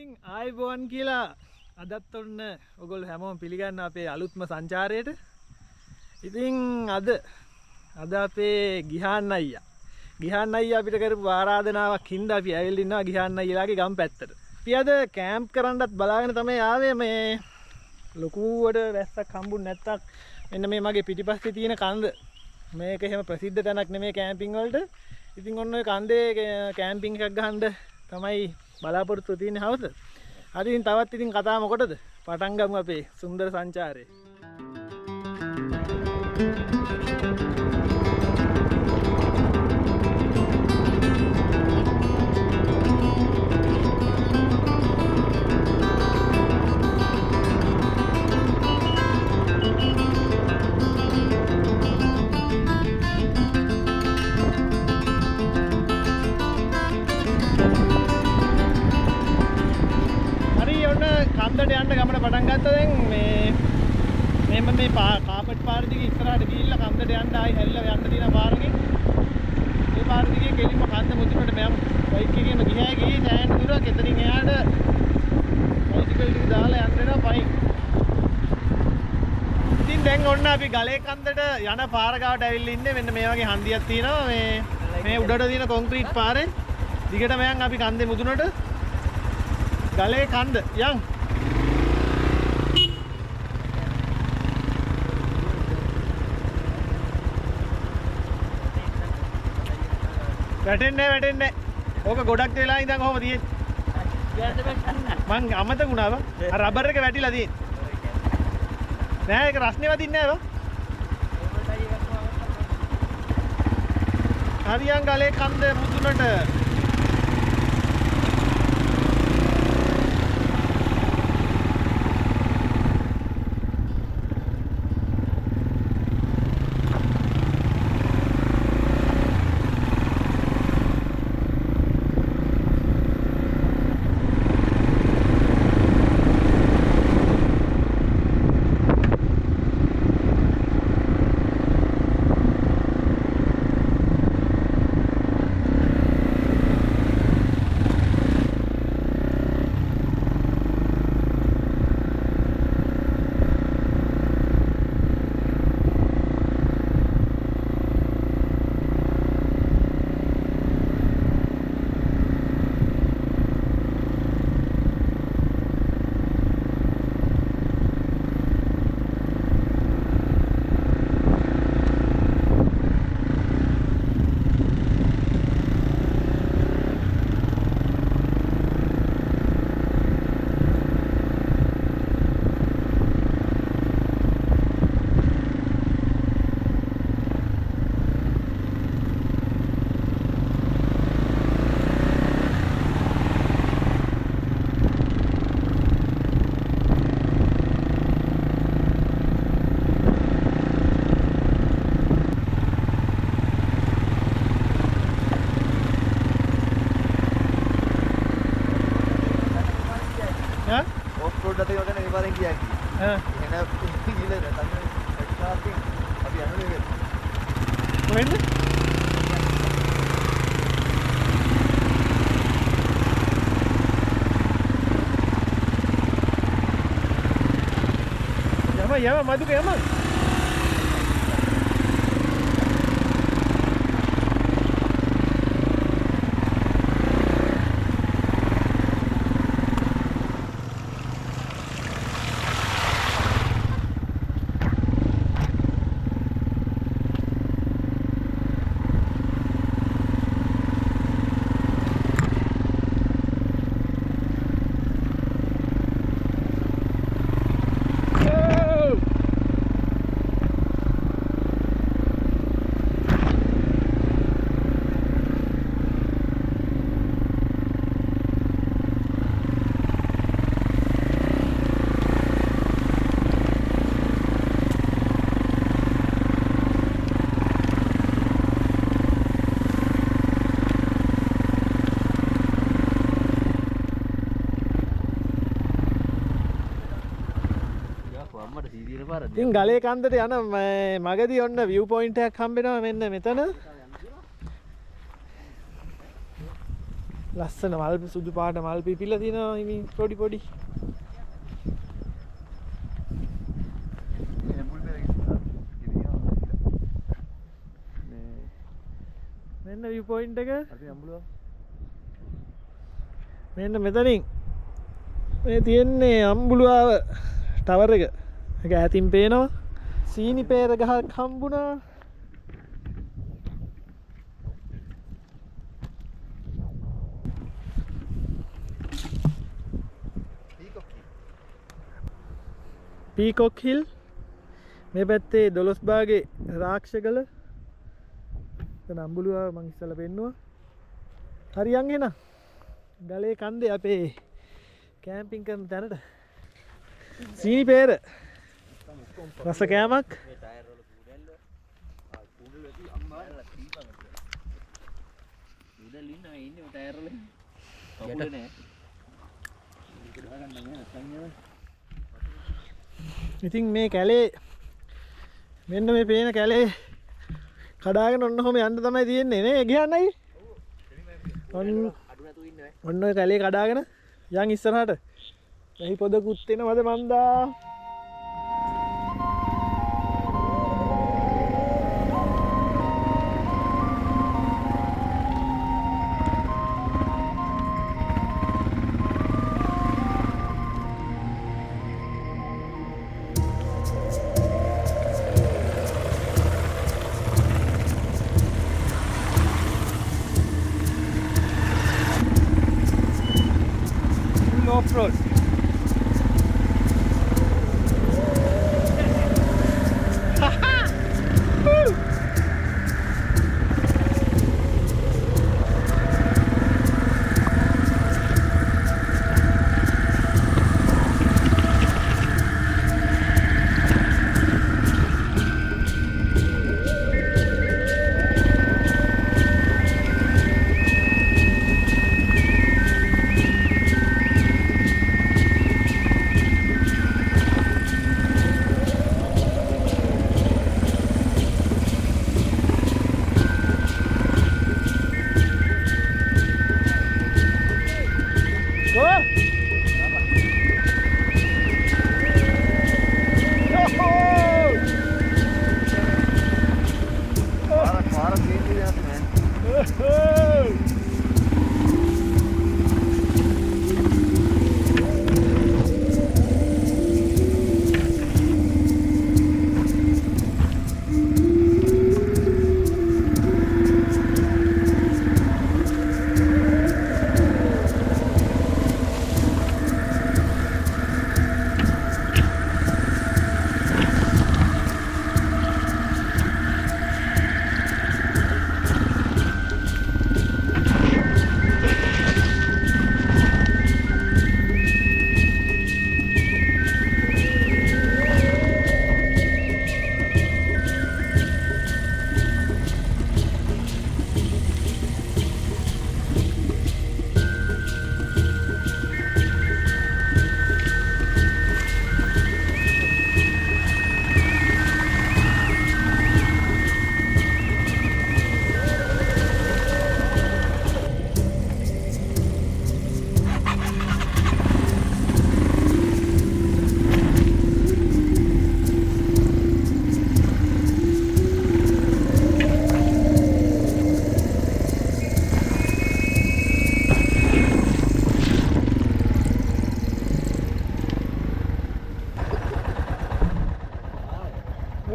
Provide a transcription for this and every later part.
ඉතින් ආයිබෝන් කියලා අදත් ඔන්න ඔයගොල්ලෝ හැමෝම පිළිගන්න අපේ අලුත්ම සංචාරයට. ඉතින් අද අපේ ගිහාන් අයියා අපිට කරපු ආරාධනාවක් හින්දා අපි ඇවිල්ලා ඉන්නවා ගිහාන් අයියාගේ ගම් පැත්තට. අපි අද කැම්ප් කරන්නත් බලාගෙන තමයි ආවේ. මේ ලොකුවට වැස්සක් හම්බුනේ නැත්තම් මෙන්න මේ මගේ පිටිපස්සේ තියෙන කන්ද. මේක එහෙම ප්‍රසිද්ධ තැනක් නෙමෙයි කැම්පින් වලට. ඉතින් ඔන්න ඔය කන්දේ කැම්පින් එකක් ගහන්න තමයි බලාපොරොත්තු තියෙන්නේ හවස. හරි ඉතින් තවත් ඉතින් කතා මොකටද? පටන් ගමු අපේ සුන්දර සංචාරය. කන්දට යන්න ගමන පටන් ගත්තා. දැන් මේ කාපට් පාර දිගේ ඉස්සරහට ගිහිල්ලා කන්දට යන්න ආයි හැරිලා යන්න තියෙන පාරකින් මේ පාර දිගේ කෙලින්ම කන්ද මුදුනට මම බයික් එකේම ගිහී සෑහෙන දුරක් එතනින් එහාට බයිසිකල් ටික දාලා යන්න වෙනවා පයින්. ඉතින් දැන් ඔන්න අපි ගලේ කන්දට යන පාර ගාවට ඇවිල්ලා ඉන්නේ. මෙන්න මේ වගේ හන්දියක් තියෙනවා. මේ උඩට තියෙන කොන්ක්‍රීට් පාරේ දිගටම යන් අපි කන්දේ මුදුනට ගලේ කන්ද යන්. වැටෙන්නේ ඕක ගොඩක් වෙලා ඉඳන් කොහොම තියෙන්නේ මං අමතක වුණා බා. අර රබර් එක වැටිලා තියෙන්නේ නෑ. ඒක රස්නේ වදින්නේ නෑ බා. හරියන් ගලේ කන්ද මුදුනට යම මදුක යම. ඉතින් ගලේ කන්දට යන මගදී ඔන්න view point එකක් හම්බෙනවා මෙන්න මෙතන. ලස්සන මල් සුදු පාට මල් පිපිලා තියෙනවා ඉතින් පොඩි පොඩි. මෙන්න view point එක. මෙන්න මෙතනින් මේ තියෙන්නේ අම්බුලුවාව ටවර් එක. ඒක ඈතින් පේනවා. සීනි පෙර ගහක් හම්බුණා. පීකොක් හිල්. මේ පැත්තේ 12 භාගේ රාක්ෂගල. එතන අම්බුලුවාව මං ඉස්සලා පෙන්නුවා. හරියන් එන. ගලේ කන්දේ අපේ කැම්පින් කරන තැනට. සීනි පෙර. රස කෑමක්. ඉතින් මේ කැලේ මෙන්න මේ පේන කැලේ කඩාගෙන ඔන්න ඔහම යන්න තමයි තියෙන්නේ නේ ගියන්නයි. ඔන්න ඔය කැලේ කඩාගෙන යන් ඉස්සරහට. එහි පොදකුත් එනවද මන්දා. Off-road.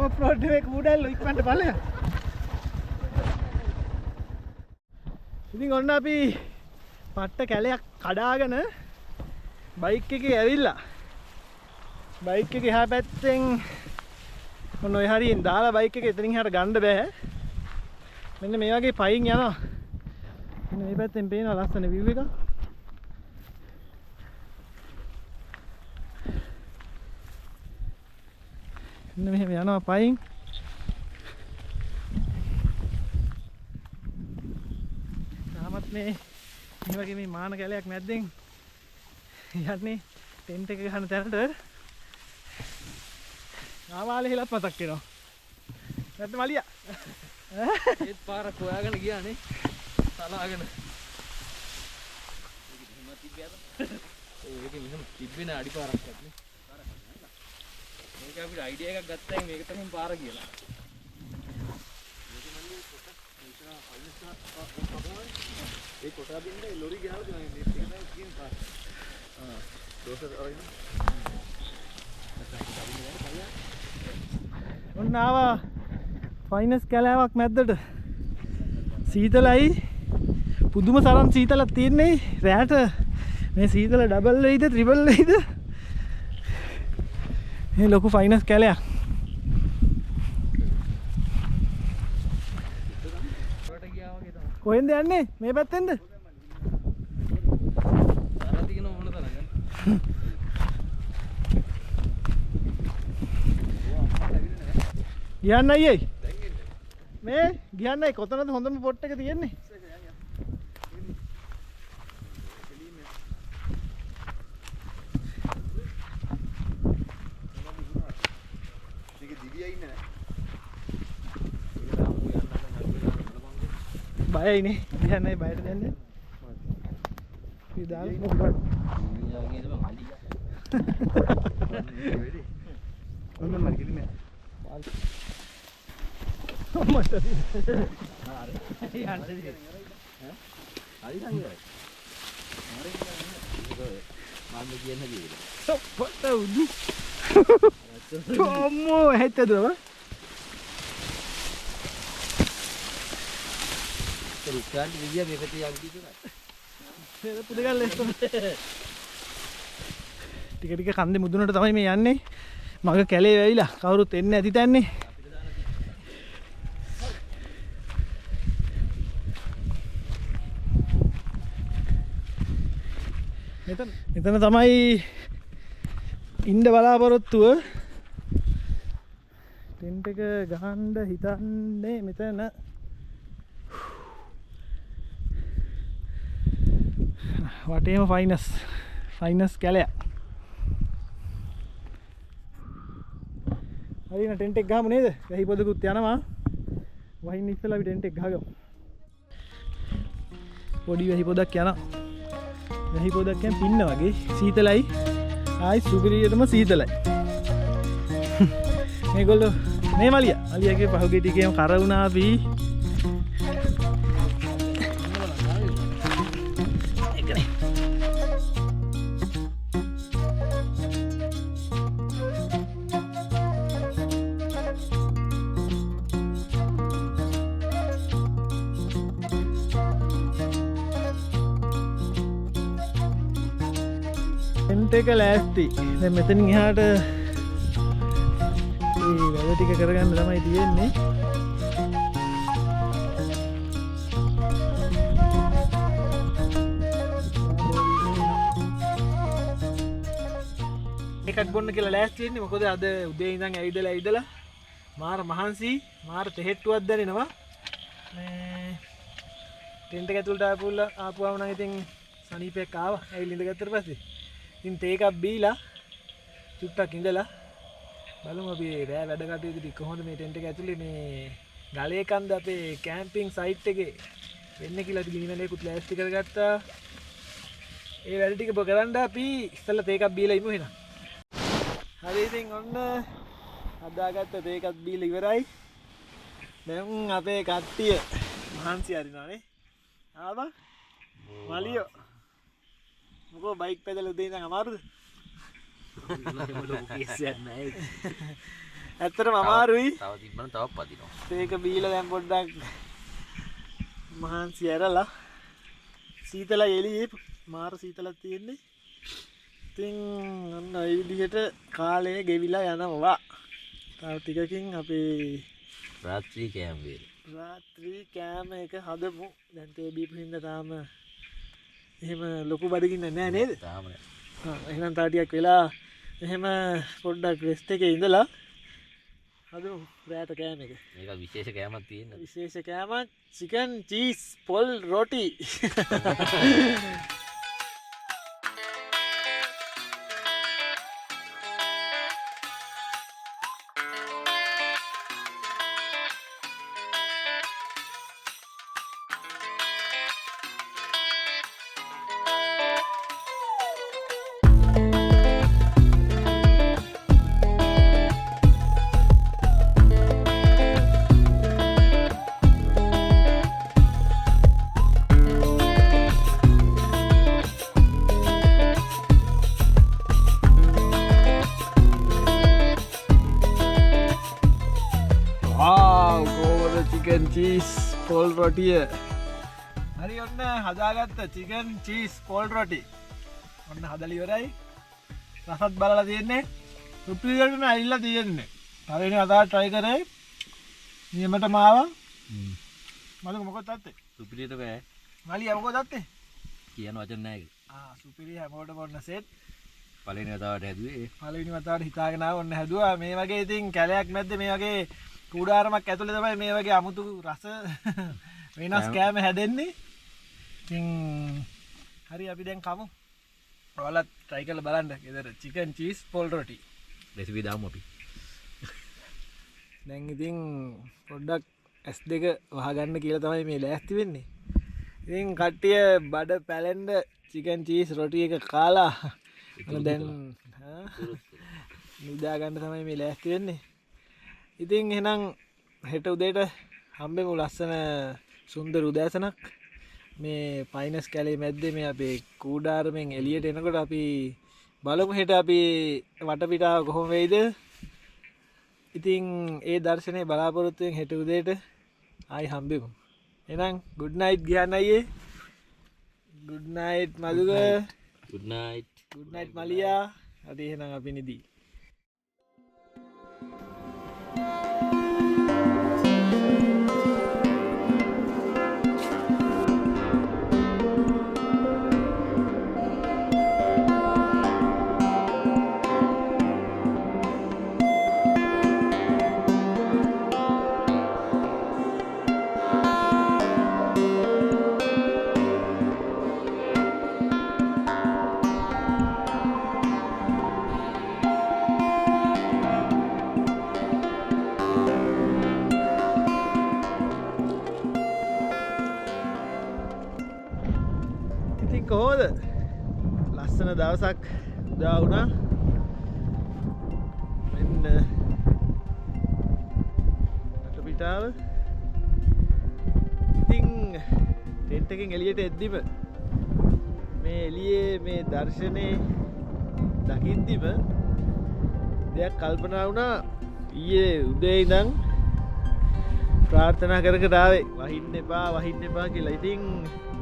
Off-road එක කුඩල්ල ඉක්මනට බලය. ඉතින් ඔන්න අපි පට්ට කැලයක් කඩාගෙන බයික් එකේ ඇවිල්ලා බයික් එක එහා පැත්තෙන් ඔන්න ඔය හරියෙන් දාලා බයික් එක එතනින් එහාට ගන්න බෑ. මෙන්න මේ වගේ පයින් යනවා. මෙන්න මේ පැත්තෙන් පේනවා ලස්සන view එක. මෙන්න මෙහෙම යනවා පයින්. තාමත් මේ වගේ මේ මාන කැලයක් මැද්දෙන් යන්නේ ටෙන්ට් එක ගහන තැනට ආවාලේ හිලත් මතක් වෙනවා. නැත්නම් මලියා. ඒත් පාරක් හොයාගෙන ගියානේ. තලාගෙන. ඒක මෙහෙම තිබ්බේ නෑ අඩිපාරක්වත් නේ. මේක අපිට අයිඩියා එකක් ගත්තා මේක තමයි පාර කියලා. ඒ කොට අදින්න ලොරි ගහලා තියෙනවා මේ ටික තමයි කියන පාර. දෝෂ අරින්න. ඔන්න ආවා ෆයිනස් කැලෑවක් මැද්දට. සීතලයි පුදුම තරම් සීතලක් තියෙන්නේ රැට. මේ සීතල ඩබල් වෙයිද ත්‍රිබල් වෙයිද? මේ ලොකු ෆයිනස් කැලයක්. කොහෙන්ද යන්නේ? මේ පැත්තෙන්ද? දාලා තියෙන මොන තරම්ද? ගියන්න අයියේ. මේ ගියන්නයි කොතනද හොඳම පොට් එක තියෙන්නේ? බයයිනේ ගියන්නයි බයට දැන්නේ. ඉතින් දාලා මොකක්ද? ඊයාගේ තමයි අලිය. ඔන්න මම කිලිමේ. අම්මට හරි. යන්න දෙන්න. හරි සංගය. මම කියන්න කිව්වේ. සප්පට උදු. අම්මෝ හැත්තදව. රුක්කාන් විදිය මේකට යන් කිව්වා. ඒක පුදගල්ල එක්ක. ටික ටික කන්දේ මුදුනට තමයි මේ යන්නේ. මග කැලේ වැවිලා කවුරුත් එන්නේ නැති තැන්නේ. මෙතන තමයි ඉන්න බලාපොරොත්තුව. ටෙන්ට් එක ගහන්න හිතන්නේ මෙතන. වටේම ෆයිනස් කැලයක්. හරින ටෙන්ට් එක ගහමු නේද? වැහි පොදකුත් යනවා. වහින්න ඉස්සෙල්ලා අපි ටෙන්ට් එක ගහගමු. පොඩි වැහි පොදක් යනවා. වැහි පොදක් කියන්නේ පින්න වගේ සීතලයි. ආයි සුපිරියටම සීතලයි. මේගොල්ලෝ මේ මලියාගේ පහුගිය ටිකේම කර වුණා අපි. ටෙන්ට් එක ලෑස්ති. දැන් මෙතනින් එහාට මේ වැඩ ටික කරගන්න තමයි තියෙන්නේ. එකක් බොන්න කියලා ලෑස්ති වෙන්නේ. මොකද අද උදේ ඉඳන් ඇවිදලා මාර මහන්සි මාර තෙහෙට්ටුවක් දැනෙනවා. මේ ටෙන්ට් එක ඇතුළට ආපුවම නම් ඉතින් සනීපයක් ආවා. ඇවිල්ලා ඉඳගත්තට පස්සේ ඉතින් තේ එකක් බීලා චුට්ටක් ඉඳලා බලමු අපි රෑ වැඩ කටයුතු ටික කොහොමද මේ ටෙන්ට් එක ඇතුලේ මේ ගලේ කන්ද අපේ කැම්පින් සයිට් එකේ වෙන්නේ කියලා ගිනි වැලේකුත් ලෑස්ති කරගත්තා. ඒ වැඩ ටික කරන්න අපි ඉස්සෙල්ලා තේ එකක් බීලා ඉමු එහෙනම්. හරි ඉතින් ඔන්න හදාගත්ත තේ එකක් බීලා ඉවරයි. දැන් අපේ කට්ටිය මහන්සි හරිනවානේ. ආවා මලියෝ මොකෝ බයික් පැදලා උදේ ඉඳන් අමාරුද? ඇත්තටම අමාරුයි. තව තිබ්බනම් තවත් පදිනවා. ඒක බීලා දැන් පොඩ්ඩක් මහන්සි ඇරලා සීතලයි එළියේ මාර සීතලක් තියෙන්නේ. ඉතින් ඔන්න ඒ විදිහට කාලය ගෙවිලා යනවා. තව ටිකකින් අපේ රාත්‍රී කෑම වේල. රාත්‍රී කෑම එක හදමු. දැන් තේ බීපු හින්දා තාම එහෙම ලොකු බඩගින්න නෑ නේද? තාම නෑ. එහෙනම් තා ටිකක් වෙලා එහෙම පොඩ්ඩක් රෙස්ට් එකේ ඉඳලා හදමු රාත කෑම එක. මේක විශේෂ කෑමක් තියෙනවා. විශේෂ කෑමක් චිකන් චීස් පොල් රොටි. චීස් පෝල් රොටිය හරි ඔන්න හදාගත්ත චිකන් චීස් පෝල් රොටි ඔන්න හදල ඉවරයි රසත් බලලා තියෙන්නේ සුපිරියටම ඇවිල්ලා තියෙන්නේ පළවෙනි වතාවට try කරේ නියමට මාවා මලක මොකක්ද තාත්තේ සුපිරියට බෑ මලියා මොකක්ද තාත්තේ කියන වචන නැහැ ඒක සුපිරිය හැමෝටම ඔන්න සෙට් පළවෙනි වතාවට හැදුවේ පළවෙනි වතාවට හිතාගෙන ආව ඔන්න හැදුවා මේ වගේ ඉතින් කැලයක් මැද්දේ මේ වගේ කුඩාරමක් ඇතුලේ තමයි මේ වගේ අමුතු රස වෙනස් කෑම හැදෙන්නේ ඉතින් හරි අපි දැන් කමු ඔයාලත් try කරලා බලන්න ගෙදර chicken cheese පෝල් රොටි රෙසිපි දාමු අපි දැන් ඉතින් පොඩ්ඩක් S2 වහගන්න කියලා තමයි මේ ලෑස්ති වෙන්නේ ඉතින් කට්ටිය බඩ පැලෙන්න chicken cheese රොටි එක කාලා දැන් නිදා ගන්න තමයි මේ ලෑස්ති වෙන්නේ ඉතින් එහෙනම් හෙට උදේට හම්බෙමු ලස්සන සුන්දර උදෑසනක් මේ පයිනස් කැලේ මැද්දේ මේ අපේ කූඩාරමෙන් එළියට එනකොට අපි බලමු හෙට අපි වටපිටාව කොහොම වෙයිද ඉතින් ඒ දර්ශනය බලාපොරොත්තුවෙන් හෙට උදේට ආයි හම්බෙමු එහෙනම් good night ගියන් අයියේ good night Maduka good night මලියා හරි එහෙනම් අපි නිදි කොහොමද ලස්සන දවසක් උදා වුණා මෙන්න වටපිටාව ඉතින් ටෙන්ට් එකෙන් එළියට එද්දිම මේ එළියේ මේ දර්ශනේ දකිද්දිම දෙයක් කල්පනා වුණා ඊයේ උදේ ඉඳන් ප්‍රාර්ථනා කර කර ආවේ වහින්න එපා කියලා ඉතින්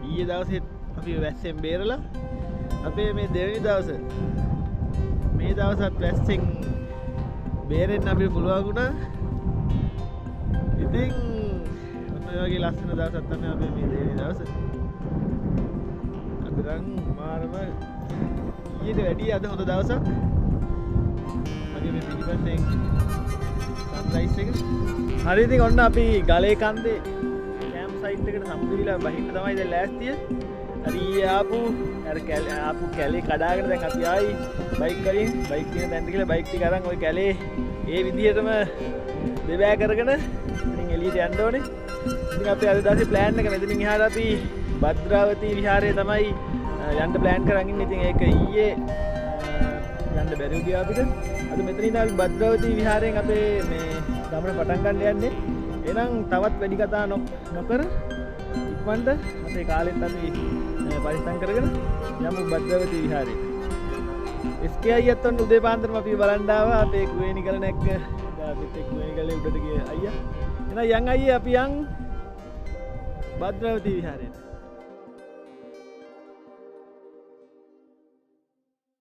ඊයේ දවසේ අපි වැස්සෙන් බේරලා අපේ මේ දෙවෙනි දවස මේ දවසත් වැස්සෙන් බේරෙන්න අපිට පුළුවන් වුණා. ඉතින් ඔය වගේ ලස්සන දවසක් තමයි අපේ මේ දෙවෙනි දවස. අද නම් මාරම ඊට වැඩිය අද හොඳ දවසක්. මගේ මේ පිටිපස්සෙන් සන්රයිස් එක. හරි ඉතින් ඔන්න අපි ගලේ කන්දේ කැම්ප් සයිට් එකට සම්පූර්ණලා බහින්න තමයි දැන් ලෑස්තිය. හරි ආපු කැලේ කඩාගෙන දැන් අපි ආයි බයික් වලින් බයික් තියෙන තැනට ගිහලා බයික් ටික අරන් ওই කැලේ ඒ විදිහටම දෙබෑ කරගෙන ඉතින් එළියට යන්න ඕනේ. ඉතින් අපි අද දවසේ ප්ලෑන් එක මෙතනින් එහාට අපි භද්‍රාවතී විහාරය තමයි යන්න ප්ලෑන් කරන් ඉන්නේ. ඉතින් ඒක ඊයේ යන්න බැරි ගියා අපිට. අද මෙතන ඉඳන් අපි භද්‍රාවතී විහාරයෙන් අපේ මේ ගමන පටන් ගන්න යන්නේ. එහෙනම් තවත් වැඩි කතා නොකර ඉක්මනට අපේ කාලෙත් අපි පරිස්සම් කරගෙන යමු භද්‍රාවතී විහාරයට. SK අයියත් ඔන්න උදේ පාන්දරම අපි බලන්න ආවා අපේ කුවේනිකල නැක්ක අපිත් එක්ක කුවේනිකලේ උඩට ගිය අයියා. එහෙනම් යන් අයියේ අපි යන් භද්‍රාවතී විහාරයට.